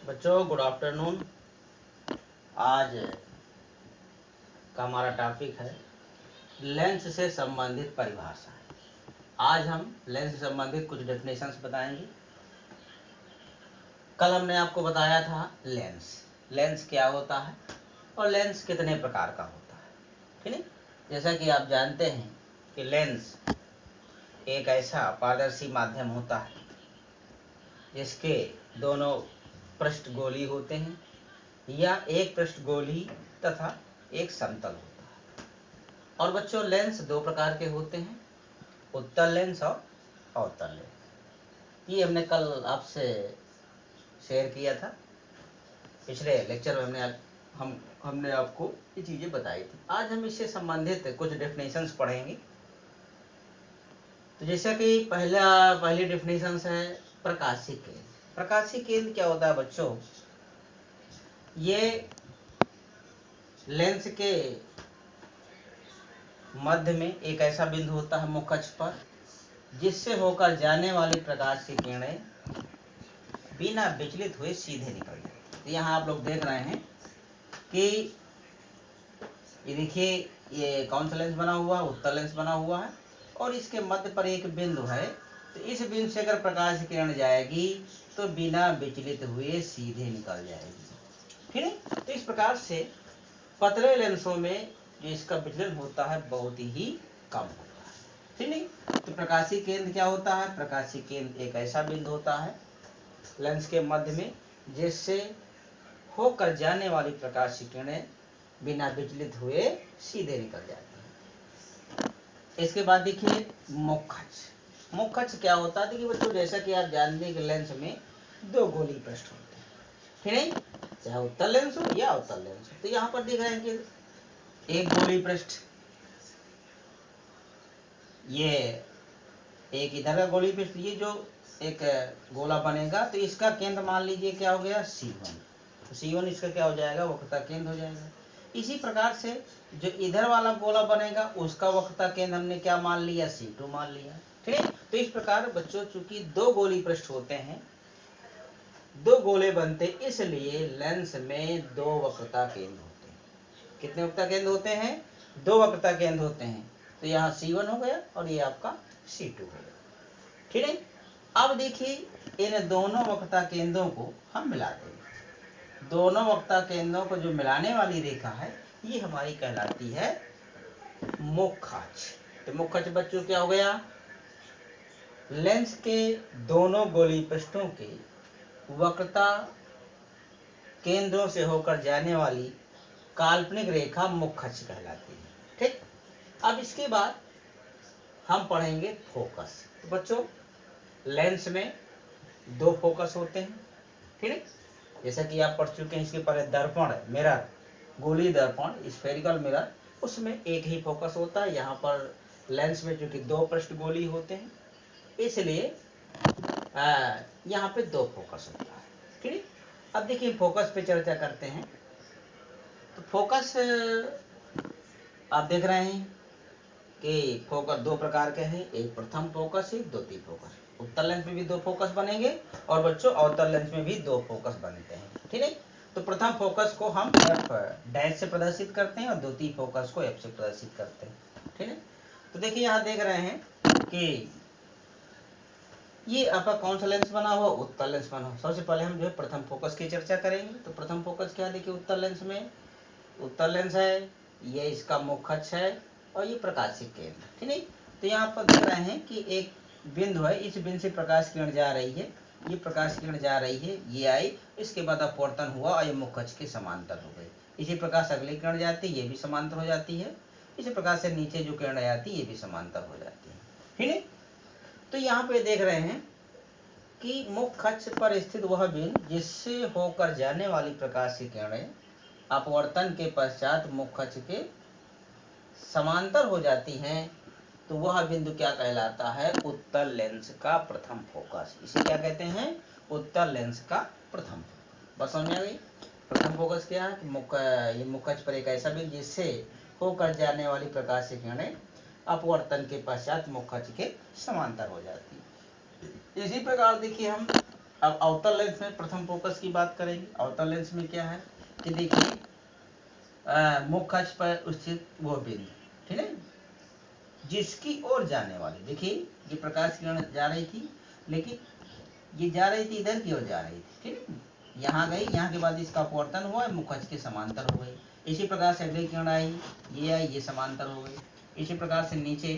बच्चों good afternoon. आज का हमारा टॉपिक है लेंस से संबंधित परिभाषा। आज हम लेंस से संबंधित कुछ डेफिनेशंस बताएंगे। कल हमने आपको बताया था लेंस क्या होता है और लेंस कितने प्रकार का होता है, ठीक है। जैसा कि आप जानते हैं कि लेंस एक ऐसा पारदर्शी माध्यम होता है जिसके दोनों पृष्ठ गोली होते हैं या एक पृष्ठ गोली तथा एक समतल होता है। और बच्चों लेंस दो प्रकार के होते हैं, उत्तल लेंस और अवतल लेंस। ये हमने कल आपसे शेयर किया था। पिछले लेक्चर में हमने आपको ये चीज़ें बताई थी। आज हम इससे संबंधित कुछ डेफिनेशंस पढ़ेंगे। तो जैसा कि पहली डेफिनेशंस है प्रकाशीय केंद्र। प्रकाशीय केंद्र क्या होता है बच्चों? ये लेंस के मध्य में एक ऐसा बिंदु होता है मुख्य अक्ष पर जिससे होकर जाने वाली प्रकाश की किरणें बिना विचलित हुए सीधे निकल जाती। तो यहाँ आप लोग देख रहे हैं कि ये देखिए ये कौन सा लेंस बना हुआ है? उत्तल लेंस बना हुआ है और इसके मध्य पर एक बिंदु है। तो इस बिंदु से अगर प्रकाश की किरण जाएगी तो बिना विचलित हुए सीधे निकल जाएगी, ठीक है। तो इस प्रकार से पतले लेंसों में जो इसका विचलन होता है बहुत ही कम होता है, ठीक नहीं। तो प्रकाशीय केंद्र क्या होता है? प्रकाशीय केंद्र एक ऐसा बिंदु होता है लेंस के मध्य में जिससे होकर जाने वाली प्रकाश की किरणें बिना विचलित हुए सीधे निकल जाती हैं। इसके बाद देखिए मुख्य अक्ष। मुख्य अक्ष क्या होता है? देखिए बच्चों जैसा कि आप जानते हैं कि लेंस में दो गोली पृष्ठ होते हैं, ठीक नहीं, चाहे उत्तल लेंस हो या अवतल लेंस हो। तो यहाँ पर देख रहे हैं कि एक गोली पृष्ठ, ये एक इधर का गोली पृष्ठ, ये जो एक गोला बनेगा तो इसका केंद्र मान लीजिए क्या हो गया? C1। तो C1 इसका क्या हो जाएगा? वक्रता केंद्र हो जाएगा। इसी प्रकार से जो इधर वाला गोला बनेगा उसका वक्रता केंद्र हमने क्या मान लिया? C2 मान लिया, ठीक है। तो इस प्रकार बच्चों चूंकि दो गोली पृष्ठ होते हैं, दो गोले बनते, इसलिए लेंस में दो वक्रता केंद्र होते हैं। कितने वक्रता केंद्र होते हैं? दो वक्रता केंद्र होते हैं। तो यहाँ C1 हो गया और ये आपका C2 हो गया, ठीक है। अब देखिए इन दोनों वक्रता केंद्रों को हम मिला देंगे। दोनों वक्रता केंद्रों को जो मिलाने वाली रेखा है ये हमारी कहलाती है मुख्य अक्ष। तो मुख्य अक्ष बच्चों क्या हो गया? लेंस के दोनों गोली पृष्ठों के वक्रता केंद्रों से होकर जाने वाली काल्पनिक रेखा मुख्य अक्ष कहलाती है, ठीक। अब इसके बाद हम पढ़ेंगे फोकस। तो बच्चों लेंस में दो फोकस होते हैं, ठीक है। जैसा कि आप पढ़ चुके हैं, इसके पहले दर्पण मिरर, गोली दर्पण स्फेरिकल मिरर, उसमें एक ही फोकस होता है। यहाँ पर लेंस में चूंकि दो पृष्ठ गोली होते हैं इसलिए यहाँ पे दो फोकस होता है, ठीक है। अब देखिए फोकस पे चर्चा करते हैं। तो फोकस आप देख रहे हैं कि फोकस दो प्रकार के हैं, एक प्रथम फोकस है, द्वितीय फोकस। उत्तल लेंस में भी दो फोकस बनेंगे और बच्चों अवतल लेंस में भी दो फोकस बनते हैं, ठीक है। तो प्रथम फोकस को हम F डैश से प्रदर्शित करते हैं और द्वितीय फोकस को F से प्रदर्शित करते हैं, ठीक है। तो देखिए यहाँ देख रहे हैं कि ये आपका कौन सा लेंस बना हुआ? उत्तल लेंस बना हुआ। सबसे पहले हम जो है प्रथम फोकस की चर्चा करेंगे। तो प्रथम फोकस क्या है? देखिए उत्तल लेंस में उत्तल लेंस है, ये इसका मुख्य अक्ष है और ये प्रकाशीय केंद्र, ठीक है। तो यहाँ पर देख रहे हैं कि एक बिंदु है, इस बिंदु से प्रकाश किरण जा रही है, ये प्रकाश किरण जा रही है, ये आई, इसके बाद अपवर्तन हुआ और ये मुख्य अक्ष के समांतर हो गई। इसी प्रकार से अगली किरण जाती है, ये भी समांतर हो जाती है। इसी प्रकार से नीचे जो किरण आती है ये भी समांतर हो जाती है, ठीक है। तो यहाँ पे देख रहे हैं कि मुख्य अक्ष पर स्थित वह बिंदु जिससे होकर जाने वाली प्रकाश की किरणें अपवर्तन के पश्चात मुख्य अक्ष के समांतर हो जाती हैं, तो वह बिंदु क्या कहलाता है? उत्तल लेंस का प्रथम फोकस। इसे क्या कहते हैं? उत्तल लेंस का प्रथम फोकस। बस समझ में आ गई? प्रथम फोकस क्या है? ये मुख्य अक्ष पर एक ऐसा बिंदु जिससे होकर जाने वाली प्रकाश की किरणें अपवर्तन के पश्चात मुख्य अक्ष के समांतर हो जाती है। इसी प्रकार देखिए हम अब अवतल लेंस में प्रथम फोकस की बात करेंगे। अवतल लेंस में क्या है कि देखिए मुख्य अक्ष पर स्थित वो बिंदु, ठीक है, जिसकी ओर जाने वाली, देखिए ये प्रकाश किरण जा रही थी, लेकिन ये जा रही थी इधर की ओर जा रही थी, ठीक है, यहाँ गई, यहाँ के बाद इसका अपवर्तन हुआ, मुख्य अक्ष के समांतर हो गई। इसी प्रकार से अगली किरण आई, ये समांतर हो गई। इसी प्रकार से नीचे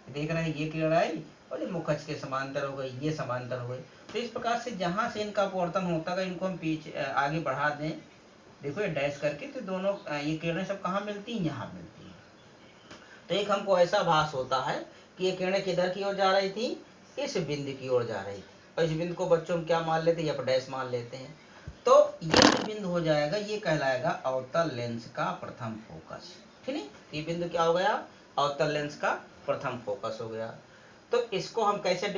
देख रहे हैं ये किरण आई और ये मुख्य अक्ष के समांतर हो गई, ये समांतर हो गई। तो इस प्रकार से जहाँ से इनका अपवर्तन होता है इनको हम पीछे आगे बढ़ा दें, देखो ये डैश करके, तो दोनों ये किरणें सब कहाँ मिलती हैं, यहाँ मिलती हैं। तो एक हमको ऐसा भास होता है कि ये किरणें किधर की ओर जा रही थी, इस बिंदु की ओर जा रही थी, और इस बिंदु को बच्चों हम क्या मान लेते हैं, या डैश मान लेते हैं। तो ये जो बिंदु हो जाएगा ये कहलाएगा अवतल लेंस का प्रथम फोकस, ठीक है। ये बिंदु क्या हो गया, अवतल लेंस का प्रथम फोकस हो गया। तो इसको हम कैसे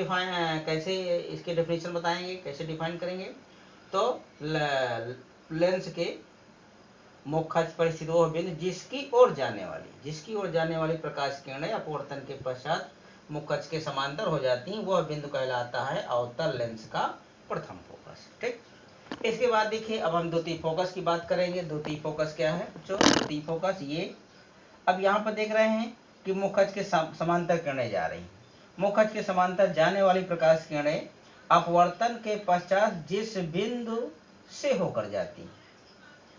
कैसे इसके डेफिनेशन बताएंगे, कैसे डिफाइन करेंगे। तो लेंस के मुख्य अक्ष पर स्थित वह बिंदु जिसकी ओर जाने वाली प्रकाश किरणें अपवर्तन के पश्चात मुख्य अक्ष के समांतर हो जाती हैं, वह बिंदु कहलाता है अवतल लेंस का प्रथम फोकस, ठीक। इसके बाद देखिए अब हम द्वितीय फोकस की बात करेंगे। द्वितीय फोकस क्या है बच्चों, द्वितीय फोकस ये, अब यहाँ पर देख रहे हैं कि मुख्य अक्ष के समांतर किरणें जा रही हैं। मुख्य अक्ष के समांतर जाने वाली प्रकाश किरणें अपवर्तन के पश्चात जिस बिंदु से होकर जाती हैं,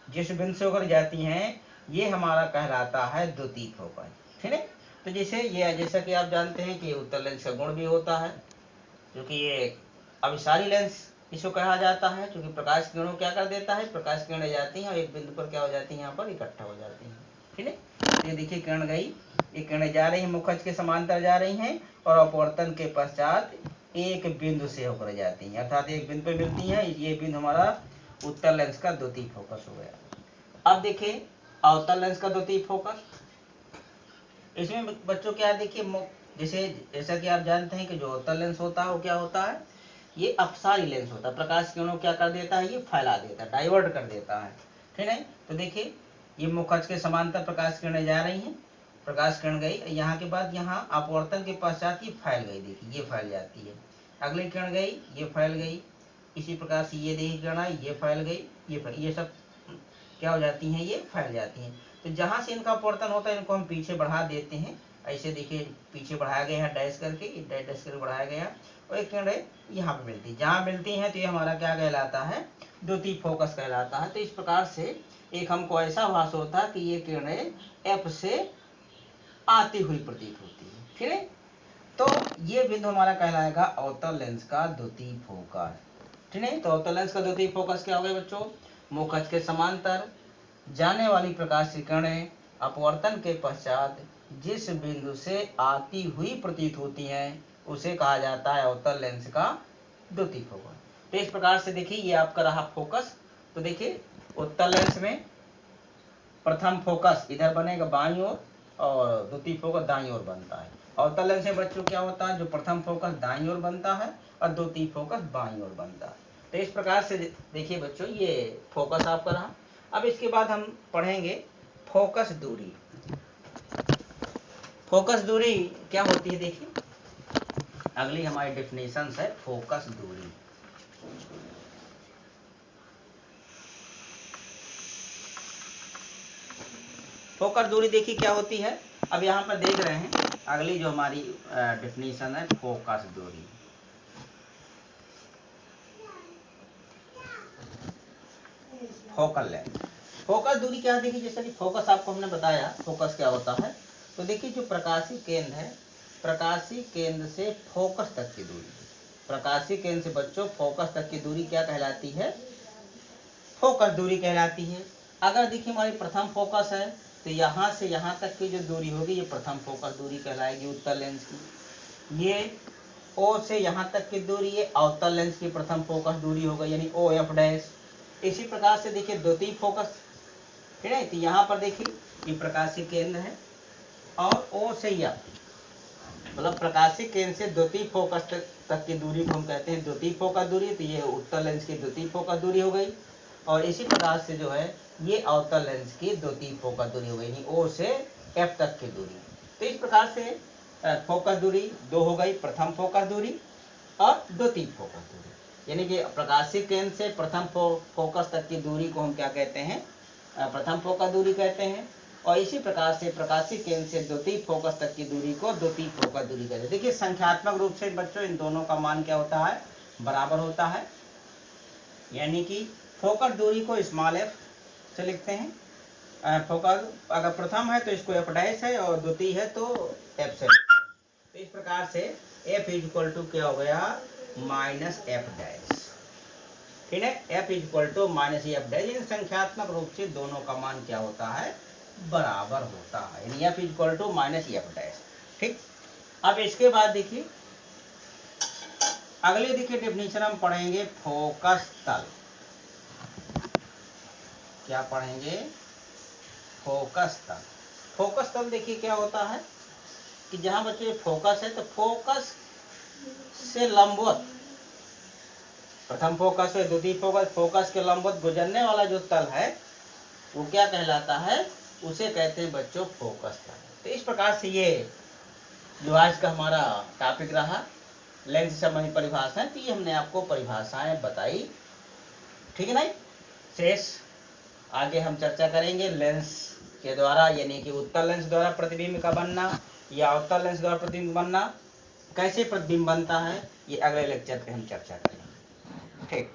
जिस बिंदु से होकर जाती हैं, ये हमारा कहलाता है द्वितीय फोकस, ठीक है। तो जैसा कि आप जानते हैं कि उत्तल लेंस का गुण भी होता है, क्योंकि ये अभिसारी लेंस इसको कहा जाता है, क्योंकि प्रकाश किरणों क्या कर देता है, प्रकाश किरणें जाती हैं और एक बिंदु पर क्या हो जाती हैं, यहाँ पर इकट्ठा हो जाती हैं, ठीक है। ये देखिए किरण गई, ये किरणें जा रही हैं, मुख्य अक्ष के समांतर जा रही हैं और अपवर्तन के पश्चात एक बिंदु से होकर जाती हैं, अर्थात एक बिंदु पर मिलती हैं। ये बिंदु हमारा उत्तल लेंस का द्वितीय फोकस हो गया। अब देखिए अवतल लेंस का द्वितीय फोकस, इसमें बच्चों क्या देखिए, जैसा कि आप जानते हैं कि जो अवतल लेंस होता है वो क्या होता है, ये अपसारी लेंस होता है। प्रकाश किरणों क्या कर देता है, ये फैला देता है, डाइवर्ट कर देता है, ठीक है। तो देखिए ये मुख्य अक्ष के समांतर प्रकाश किरणें जा रही हैं, प्रकाश किरण गई, यहाँ के बाद यहाँ अपवर्तन के पश्चात ये फैल गई, देखिए ये फैल जाती है। अगली किरण गई, ये फैल गई। इसी प्रकार से ये देखिए किरण आई, ये फैल गई, ये सब क्या हो जाती हैं, ये फैल जाती हैं। तो जहाँ से इनका अपवर्तन होता है इनको हम पीछे बढ़ा देते हैं, ऐसे देखिए पीछे बढ़ाया गया है डैश करके, डैश करके बढ़ाया गया, और एक किरणें यहाँ पे मिलती है, जहाँ मिलती हैं तो ये हमारा क्या कहलाता है, द्वितीय फोकस कहलाता है। तो इस प्रकार से एक हमको ऐसा आभास होता है कि ये किरणें एफ से आती हुई प्रतीत होती है, ठीक है। तो ये बिंदु हमारा कहलाएगा अवतल लेंस का द्वितीय फोकस, ठीक है। तो अवतल लेंस का द्वितीय फोकस क्या हो गया बच्चों, मुख्य अक्ष के समांतर जाने वाली प्रकाश की किरणें अपवर्तन के पश्चात जिस बिंदु से आती हुई प्रतीत होती हैं उसे कहा जाता है अवतल लेंस का द्वितीय फोकस। तो इस प्रकार से देखिए ये आपका रहा फोकस। तो देखिए उत्तल लेंस में प्रथम फोकस इधर बनेगा बाईं ओर और द्वितीय फोकस दाईं ओर बनता है। अवतल लेंस में बच्चों क्या होता है, जो प्रथम फोकस दाईं ओर बनता है और द्वितीय फोकस बाईं ओर बनता है। तो इस प्रकार से देखिए बच्चों ये फोकस आपका रहा। अब इसके बाद हम पढ़ेंगे फोकस दूरी। फोकस दूरी क्या होती है, देखिए अगली हमारी डेफिनेशन है फोकस दूरी। फोकस दूरी देखिए क्या होती है, अब यहाँ पर देख रहे हैं अगली जो हमारी डेफिनेशन है फोकस दूरी। फोकल लेंथ, फोकस दूरी क्या है, देखिए जैसा कि फोकस आपको हमने बताया फोकस क्या होता है। तो देखिए जो प्रकाशीय केंद्र है, प्रकाशीय केंद्र से फोकस तक की दूरी, प्रकाशीय केंद्र से बच्चों फोकस तक की दूरी क्या कहलाती है, फोकस दूरी कहलाती है। अगर देखिए हमारी प्रथम फोकस है तो यहाँ से यहाँ तक की जो दूरी होगी ये प्रथम फोकस दूरी कहलाएगी उत्तल लेंस की। ये ओ से यहाँ तक की दूरी ये अवतल लेंस की प्रथम फोकस दूरी होगा, यानी ओ एफ डैश। इसी प्रकार से देखिए द्वितीय फोकस, ठीक है, तो यहाँ पर देखिए ये प्रकाशीय केंद्र है और ओ से एफ, मतलब प्रकाशीय केंद्र से द्वितीय फोकस तक की दूरी को हम कहते हैं द्वितीय फोकस दूरी। तो ये उत्तल लेंस की द्वितीय फोकस दूरी हो गई, और इसी प्रकार से जो है ये अवतल लेंस की द्वितीय फोकस दूरी हो गई, यानी ओ से एफ तक की दूरी। तो इस प्रकार से फोकस दूरी दो हो गई, प्रथम फोकस दूरी और द्वितीय फोकस दूरी। यानी कि प्रकाशिक केंद्र से प्रथम फोकस तक की दूरी को हम क्या कहते हैं, प्रथम फोकस दूरी कहते हैं। और इसी प्रकार से प्रकाशिक केंद्र से द्वितीय फोकस तक की दूरी को द्वितीय फोकस दूरी कहते हैं। देखिए संख्यात्मक रूप से बच्चों इन दोनों का मान क्या होता है, बराबर होता है। यानी कि फोकस दूरी को स्मॉल एफ से लिखते हैं। फोकस अगर प्रथम है तो इसको एफ डैश है और द्वितीय है तो एफ से लिखते हैं। तो इस प्रकार से एफ इज इक्वल टू क्या हो गया, माइनस एफ डैश। ठीक है, F is equal to minus F dash. संख्यात्मक रूप से दोनों का मान क्या होता है, बराबर होता है। यानी F is equal to minus F dash. ठीक, अब इसके बाद देखिए अगले देखिए डेफिनेशन हम पढ़ेंगे फोकस तल। क्या पढ़ेंगे, फोकस तल। फोकस तल देखिए क्या होता है कि जहां बच्चे फोकस है तो फोकस से लंबवत, प्रथम फोकस है द्वितीय फोकस, फोकस के लंबवत गुजरने वाला जो तल है वो क्या कहलाता है, उसे कहते हैं बच्चों फोकस तल। तो इस प्रकार से ये जो आज का हमारा टॉपिक रहा लेंस से संबंधित परिभाषाएं, तो ये हमने आपको परिभाषाएं बताई। ठीक है ना। शेष आगे हम चर्चा करेंगे लेंस के द्वारा, यानी कि उत्तल लेंस द्वारा प्रतिबिंब का बनना या अवतल लेंस द्वारा प्रतिबिंब बनना, कैसे प्रतिबिंब बनता है, ये अगले लेक्चर पे हम चर्चा करेंगे। ठीक।